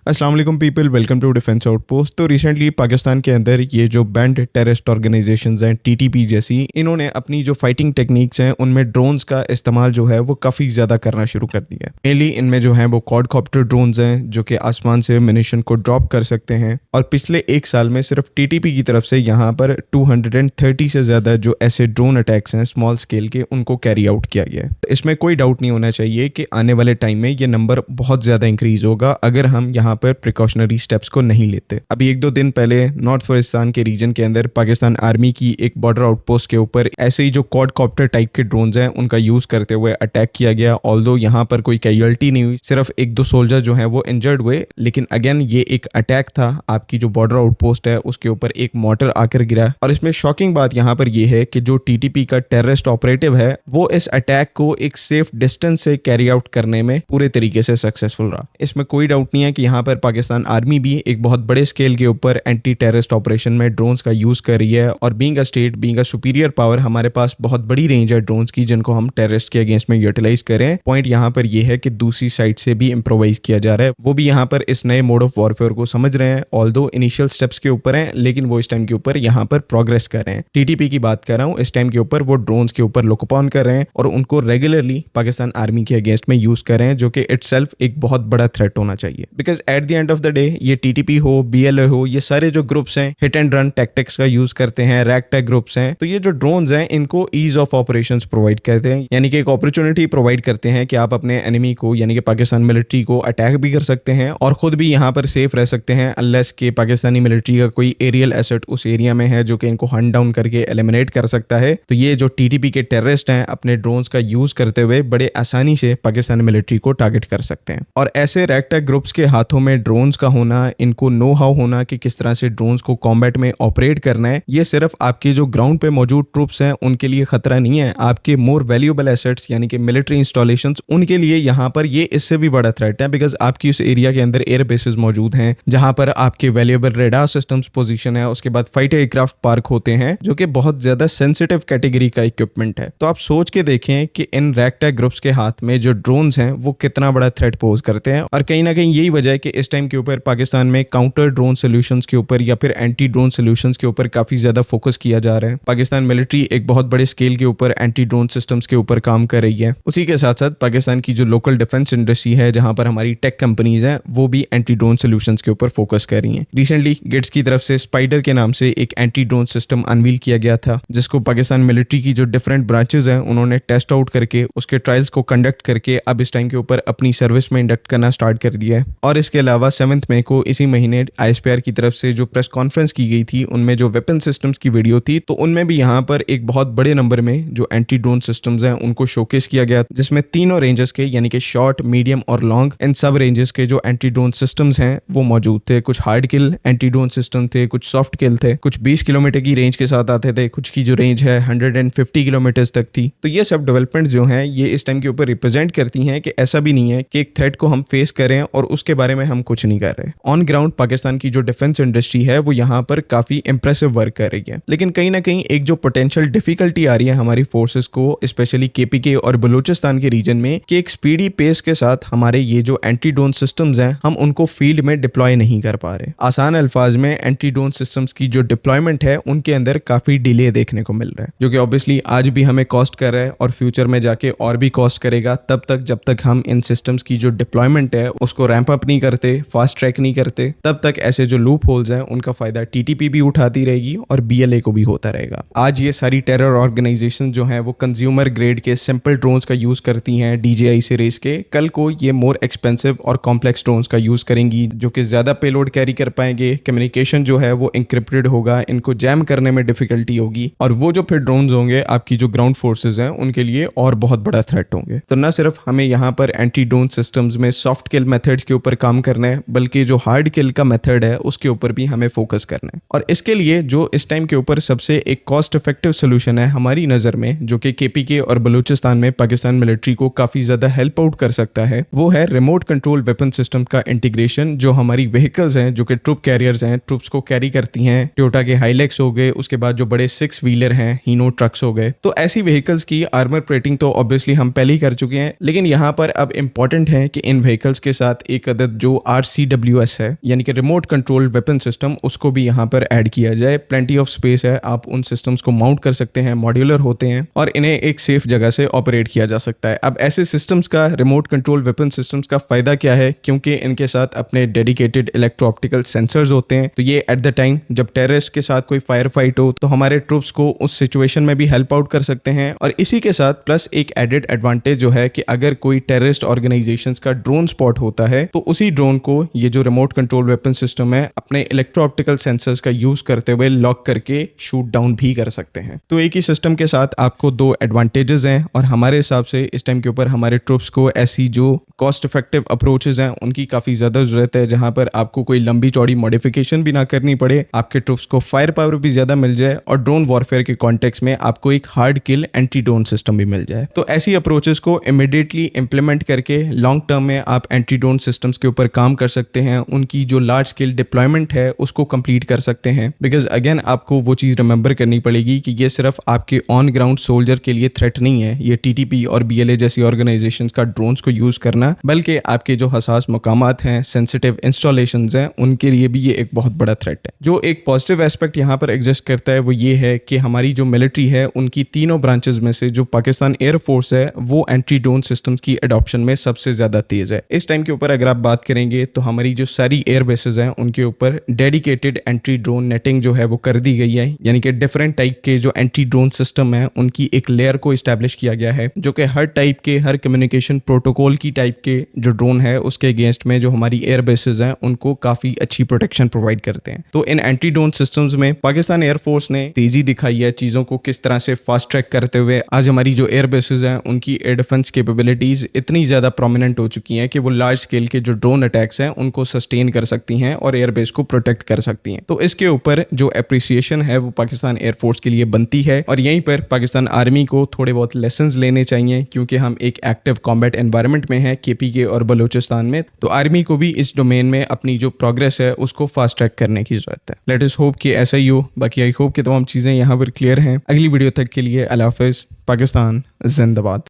अस्सलाम वालेकुम people, welcome to defence outpost. तो रिसेंटली पाकिस्तान के अंदर ये जो बैंड टेररिस्ट ऑर्गेनाइजेशंस हैं टीटीपी जैसी, इन्होंने अपनी जो फाइटिंग टेक्निक्स हैं उनमें ड्रोन्स का इस्तेमाल जो है वो काफ़ी ज़्यादा करना शुरू कर दिया है। मेनली इनमें जो है वो क्वाडकॉप्टर ड्रोन्स हैं जो कि आसमान से मिशन को ड्रॉप कर सकते हैं। और पिछले एक साल में सिर्फ टीटीपी की तरफ से यहाँ पर 230 से ज़्यादा जो ऐसे ड्रोन अटैक्स हैं स्मॉल स्केल के, उनको कैरी आउट किया गया है। इसमें कोई डाउट नहीं होना चाहिए कि आने वाले टाइम में ये नंबर बहुत ज़्यादा इंक्रीज होगा अगर हम यहाँ पर प्रिकॉशनरी स्टेप्स को नहीं लेते। अभी एक दो दिन पहले नॉर्थ फरिस्तान के रीजन के अंदर पाकिस्तान आर्मी की एक बॉर्डर आउटपोस्ट के ऊपर ऐसे ही जो क्वाडकॉप्टर टाइप के ड्रोन्स हैं उनका यूज करते हुए अटैक किया गया। ऑल्दो यहाँ पर कोई कैजुअल्टी नहीं हुई, सिर्फ एक दो सोल्जर जो हैं वो इंजर्ड हुए, लेकिन अगेन ये एक अटैक था। आपकी जो बॉर्डर आउटपोस्ट है उसके ऊपर एक मॉर्टर आकर गिरा। और इसमें शॉकिंग बात यहाँ पर यह है कि जो टीटीपी का टेररिस्ट ऑपरेटिव है वो इस अटैक को एक सेफ डिस्टेंस से कैरी आउट करने में पूरे तरीके से सक्सेसफुल रहा। इसमें कोई डाउट नहीं है कि यहाँ पर पाकिस्तान आर्मी भी एक बहुत बड़े स्केल के ऊपर एंटी टेररिस्ट ऑपरेशन में ड्रोन्स का यूज कर रही है। और being a state, being a superior power, हमारे पास बहुत बड़ी रेंज है ड्रोन्स की जिनको हम टेररिस्ट के अगेंस्ट में यूटिलाइज करें। पॉइंट यहाँ पर यह है कि दूसरी साइड से भी इम्प्रोवाइज किया जा रहा है। वो भी यहाँ पर इस नए मोड ऑफ वॉरफेयर को समझ रहे हैं। ऑल्दो इनिशियल स्टेप्स के ऊपर हैं, लेकिन वो इस टाइम के ऊपर यहाँ पर प्रोग्रेस कर रहे हैं। टीटीपी की बात कर रहा हूँ, इस टाइम के ऊपर वो ड्रोन्स के ऊपर लुक अपॉन कर रहे हैं और उनको रेगुलरली पाकिस्तान आर्मी के अगेंस्ट में यूज कर रहे हैं, जो कि इटसेल्फ एक बहुत बड़ा थ्रेट होना चाहिए। Because at the end of the day ये टीटीपी हो, बीएलए हो, ये सारे जो ग्रुप्स हैं हिट एंड रन टैक्टिक्स का यूज करते हैं, रैग टैग ग्रुप्स हैं। तो ये जो ड्रोन्स हैं इनको ईज ऑफ ऑपरेशंस प्रोवाइड करते हैं, यानी कि एक अपॉर्चुनिटी प्रोवाइड करते हैं कि आप अपने एनिमी को यानी कि पाकिस्तान मिलिट्री को अटैक भी कर सकते हैं और खुद भी यहाँ पर सेफ रह सकते हैं, अनलेस के पाकिस्तानी मिलिट्री का कोई एरियल एसेट उस एरिया में है जो कि इनको हंट डाउन करके एलिमिनेट कर सकता है। तो ये जो टीटीपी के टेररिस्ट हैं अपने ड्रोन्स का यूज करते हुए बड़े आसानी से पाकिस्तानी मिलिट्री को टारगेट कर सकते हैं। और ऐसे रैग टैग ग्रुप्स के हाथों में ड्रोन्स का होना, इनको नो हाउ होना कि किस तरह से ड्रोन्स को कॉम्बैट में ऑपरेट करना है, ये सिर्फ आपके जो ग्राउंड पे मौजूद ट्रूप्स हैं उनके लिए खतरा नहीं है, आपके मोर वैल्यूएबल एसेट्स यानी कि मिलिट्री इंस्टॉलेशंस, उनके लिए यहाँ पर ये इससे भी बड़ा थ्रेट है। बिकॉज आपकी उस एरिया के अंदर एयर बेसेस मौजूद हैं जहां पर आपके वैल्यूएबल रेडार सिस्टम्स पोजीशन है, उसके बाद फाइटर एयरक्राफ्ट पार्क होते हैं जो कि बहुत ज्यादा सेंसिटिव कैटेगरी का इक्विपमेंट है। तो आप सोच के देखें कि इन रैग टैग ग्रुप्स के हाथ में जो ड्रोन्स हैं वो कितना बड़ा थ्रेट पोज करते हैं। और कहीं ना कहीं यही वजह है कि इस टाइम के ऊपर पाकिस्तान में काउंटर ड्रोन सॉल्यूशंस के ऊपर या फिर एंटी ड्रोन सॉल्यूशंस के ऊपर काफी ज्यादा फोकस किया जा रहा है। पाकिस्तान मिलिट्री एक बहुत बड़े स्केल के ऊपर एंटी ड्रोन सिस्टम्स के ऊपर काम कर रही है। उसी के साथ साथ पाकिस्तान की जो लोकल डिफेंस इंडस्ट्री है, जहां पर हमारी टेक कंपनीज हैं, वो भी एंटी ड्रोन सॉल्यूशंस के ऊपर फोकस कर रही हैं। रिसेंटली गिट्स की तरफ से स्पाइडर के नाम से एक एंटी ड्रोन सिस्टम अनवील किया गया था, जिसको पाकिस्तान मिलिट्री की जो डिफरेंट ब्रांचेस हैं उन्होंने टेस्ट आउट करके उसके ट्रायल्स को कंडक्ट करके अब इस टाइम के ऊपर अपनी सर्विस में इंडक्ट करना स्टार्ट कर दिया है। और इसके अलावा 7 मई को इसी महीने आईएसपीआर की तरफ से जो प्रेस कॉन्फ्रेंस की गई थी, उनमें जो वेपन सिस्टम्स की वीडियो थी, तो उनमें भी यहाँ पर एक बहुत बड़े नंबर में जो एंटी ड्रोन सिस्टम्स हैं उनको शोकेस किया गया, जिसमें तीनों रेंजेस के यानी कि शॉर्ट, मीडियम और लॉन्ग, इन सब रेंजेस के जो एंटी ड्रोन सिस्टम्स हैं वो मौजूद थे। कुछ हार्ड किल एंटी ड्रोन सिस्टम थे, कुछ सॉफ्ट किल थे, कुछ 20 किलोमीटर की रेंज के साथ आते थे, कुछ की जो रेंज है 150 किलोमीटर तक थी। तो ये सब डेवलपमेंट जो हैं ये इस टाइम के ऊपर रिप्रेजेंट करती हैं कि ऐसा भी नहीं है कि एक थ्रेट को हम फेस करें और उसके बारे में हम कुछ नहीं कर रहे। ऑन ग्राउंड पाकिस्तान की जो डिफेंस इंडस्ट्री है वो यहाँ पर काफी इंप्रेसिव वर्क कर रही है। लेकिन कहीं ना कहीं एक जो पोटेंशियल डिफिकल्टी आ रही है हमारी फोर्सेस को, स्पेशली केपीके और बलूचिस्तान के रीजन में, कि एक स्पीडी पेस के साथ हमारे ये जो एंटी ड्रोन सिस्टम्स हैं हम उनको फील्ड में डिप्लॉय नहीं कर पा रहे। आसान अल्फाज में एंटी ड्रोन सिस्टम्स की जो डिप्लॉयमेंट है उनके अंदर काफी डिले देखने को मिल रहा है, जो कि ऑब्वियसली आज भी हमें कॉस्ट कर रहा है और फ्यूचर में जाके और भी कॉस्ट करेगा तब तक जब तक हम इन सिस्टम्स की जो डिप्लॉयमेंट है उसको रैंप अप नहीं करते, फास्ट ट्रैक नहीं करते, तब तक ऐसे जो लूप होल्स हैं उनका फायदा टीटीपी भी उठाती रहेगी और बीएलए को भी होता रहेगा। आज ये सारी टेरर ऑर्गेनाइजेशन जो हैं वो कंज्यूमर ग्रेड के सिंपल ड्रोन्स का यूज करती हैं DJI सीरीज के, कल को ये मोर एक्सपेंसिव और कॉम्प्लेक्स ड्रोन्स का यूज करेंगी जो कि ज्यादा पेलोड कैरी कर पाएंगे, कम्युनिकेशन जो है वो इंक्रिप्टेड होगा, इनको जैम करने में डिफिकल्टी होगी और वो जो फिर ड्रोन्स होंगे आपकी जो ग्राउंड फोर्सेज हैं उनके लिए और बहुत बड़ा थ्रेट होंगे। तो न सिर्फ हमें यहाँ पर एंटी ड्रोन सिस्टम्स में सॉफ्ट किल मेथड्स के ऊपर काम करना है, बल्कि जो हार्ड किल का मेथड है उसके ऊपर भी हमें फोकस करना है। और इसके लिए जो इस टाइम के ऊपर सबसे एक कॉस्ट इफेक्टिव सोल्यूशन है हमारी नजर में, जो कि केपीके और बलूचिस्तान में पाकिस्तान मिलिट्री को काफी ज्यादा हेल्प आउट कर सकता है, वो है रिमोट कंट्रोल वेपन सिस्टम का इंटीग्रेशन। जो हमारी व्हीकल्स हैं जो कि ट्रुप कैरियर्स हैं, ट्रुप्स को कैरी करती हैं, टोयोटा के हाइलेक्स हो गए, उसके बाद जो बड़े 6 व्हीलर हैं, हीनो ट्रक्स हो गए, तो ऐसी व्हीकल्स की आर्मर प्लेटिंग तो ऑब्वियसली हम पहले ही कर चुके हैं, लेकिन यहाँ पर अब इंपॉर्टेंट है कि इन व्हीकल्स के साथ एक अदद जो जो RCWS है यानी कि रिमोट कंट्रोल वेपन सिस्टम, उसको भी यहाँ पर ऐड किया जाए। प्लेंटी ऑफ स्पेस है, आप उन सिस्टम्स को माउंट कर सकते हैं, मॉड्यूलर होते हैं और इन्हें एक सेफ जगह से ऑपरेट किया जा सकता है। अब ऐसे सिस्टम्स का, रिमोट कंट्रोल वेपन सिस्टम्स का फायदा क्या है? क्योंकि इनके साथ अपने डेडिकेटेड इलेक्ट्रो ऑप्टिकल सेंसर्स होते हैं, तो ये एट द टाइम जब टेररिस्ट के साथ कोई फायर फाइट हो तो हमारे ट्रूप्स को उस सिचुएशन में भी हेल्प आउट कर सकते हैं। और इसी के साथ प्लस एक एडेड एडवांटेज जो है कि अगर कोई टेररिस्ट ऑर्गेनाइजेशंस का ड्रोन स्पॉट होता है तो उसी ड्रोन को ये जो रिमोट कंट्रोल वेपन सिस्टम है अपने इलेक्ट्रो ऑप्टिकल सेंसर्स का यूज करते हुए लॉक करके शूट डाउन भी कर सकते हैं। तो एक ही सिस्टम के साथ आपको दो एडवांटेजेस हैं और हमारे हिसाब से इस टाइम के ऊपर हमारे ट्रूप्स को ऐसी जो कॉस्ट इफेक्टिव अप्रोचेस हैं उनकी काफी ज्यादा जरूरत है, जहां पर आपको कोई लंबी चौड़ी मॉडिफिकेशन भी ना करनी पड़े, आपके ट्रूप्स को फायर पावर भी ज्यादा मिल जाए और ड्रोन वॉरफेयर के कॉन्टेक्स्ट में आपको एक हार्ड किल एंटी ड्रोन सिस्टम भी मिल जाए। तो ऐसी अप्रोचेस को इमीडिएटली इंप्लीमेंट करके लॉन्ग टर्म में आप एंटी ड्रोन सिस्टम्स के ऊपर काम कर सकते हैं, उनकी जो लार्ज स्केल डिप्लॉयमेंट है उसको कंप्लीट कर सकते हैं। बिकॉज अगेन आपको वो चीज रिमेंबर करनी पड़ेगी कि ये सिर्फ आपके ऑन ग्राउंड सोल्जर के लिए थ्रेट नहीं है, ये TTP और BLA जैसी ऑर्गेनाइजेशंस का ड्रोन्स को यूज करना, बल्कि आपके जो हसास मकामात हैं, सेंसिटिव इंस्टॉलेशंस हैं, उनके लिए भी ये एक बहुत बड़ा थ्रेट है। जो एक पॉजिटिव एस्पेक्ट यहाँ पर एग्जिस्ट करता है वो ये है कि हमारी जो मिलिट्री है उनकी तीनों ब्रांचेस में से जो पाकिस्तान एयरफोर्स है वो एंटी ड्रोन सिस्टम्स की एडॉप्शन में सबसे ज्यादा तेज है। इस टाइम के ऊपर अगर आप बात करेंगे तो हमारी जो सारी एयर बेसेस हैं उनके ऊपर डेडिकेटेड एंटी ड्रोन नेटिंग जो है वो कर दी गई है, यानी कि डिफरेंट टाइप के जो एंटी ड्रोन सिस्टम है उनकी एक लेयर को इस्टेब्लिश किया गया है जो कि हर टाइप के, हर कम्युनिकेशन प्रोटोकॉल की टाइप के जो ड्रोन है उसके अगेंस्ट में जो हमारी एयर बेसेस हैं उनको काफी अच्छी प्रोटेक्शन प्रोवाइड करते हैं। तो इन एंटी ड्रोन सिस्टम्स में पाकिस्तान एयरफोर्स ने तेजी दिखाई है चीजों को किस तरह से फास्ट ट्रैक करते हुए आज हमारी जो एयर बेसेस हैं उनकी एयर डिफेंस कैपेबिलिटीज इतनी ज्यादा प्रोमिनेंट हो चुकी हैं कि वो लार्ज स्केल के जो ड्रोन अटैक्स हैं उनको सस्टेन कर सकती हैं और एयरबेस को प्रोटेक्ट कर सकती हैं। तो इसके ऊपर जो एप्रिसिएशन है वो पाकिस्तान एयरफोर्स के लिए बनती है और यहीं पर पाकिस्तान आर्मी को थोड़े बहुत लेसन्स लेने चाहिए, क्योंकि हम एक एक्टिव कॉम्बैट एनवायरनमेंट में हैं KPK और बलूचिस्तान में, तो आर्मी को भी इस डोमेन में अपनी जो प्रोग्रेस है उसको फास्ट ट्रैक करने की जरूरत है। लेट अस होप कि ऐसा ही हो। बाकी आई होप कि तमाम चीजें यहाँ पर क्लियर हैं। अगली वीडियो तक के लिए अल्लाह हाफिज़। पाकिस्तान जिंदाबाद।